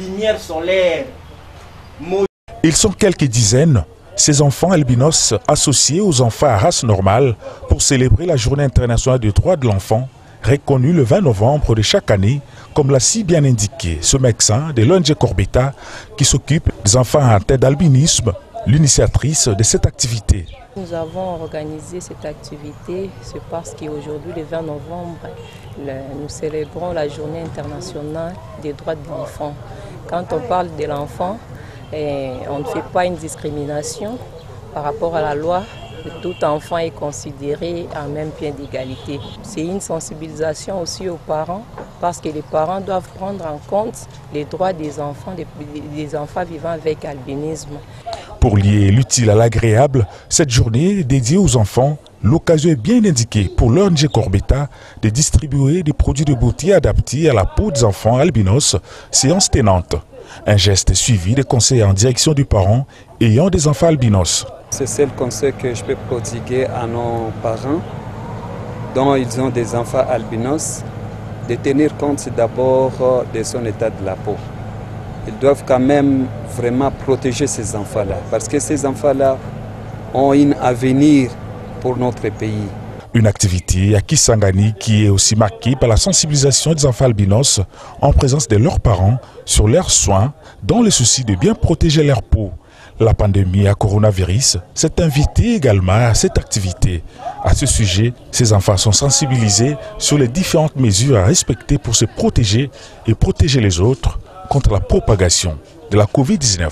Lumière solaire. Ils sont quelques dizaines, ces enfants albinos associés aux enfants à race normale pour célébrer la Journée internationale des droits de l'enfant, reconnue le 20 novembre de chaque année, comme l'a si bien indiqué ce médecin de l'ONG Corbeta qui s'occupe des enfants atteints d'albinisme, l'initiatrice de cette activité. Nous avons organisé cette activité, c'est parce qu'aujourd'hui, le 20 novembre, nous célébrons la Journée internationale des droits de l'enfant. Quand on parle de l'enfant, on ne fait pas une discrimination par rapport à la loi. Tout enfant est considéré en même pied d'égalité. C'est une sensibilisation aussi aux parents parce que les parents doivent prendre en compte les droits des enfants vivant avec albinisme. Pour lier l'utile à l'agréable, cette journée dédiée aux enfants, l'occasion est bien indiquée pour l'ONG Corbeta de distribuer des produits de beauté adaptés à la peau des enfants albinos, séance tenante. Un geste suivi des conseils en direction du parent ayant des enfants albinos. C'est le conseil que je peux prodiguer à nos parents dont ils ont des enfants albinos, de tenir compte d'abord de son état de la peau. Ils doivent quand même vraiment protéger ces enfants-là, parce que ces enfants-là ont un avenir pour notre pays. Une activité à Kisangani qui est aussi marquée par la sensibilisation des enfants albinos en présence de leurs parents sur leurs soins, dans le souci de bien protéger leur peau. La pandémie à coronavirus s'est invitée également à cette activité. À ce sujet, ces enfants sont sensibilisés sur les différentes mesures à respecter pour se protéger et protéger les autres contre la propagation de la Covid-19.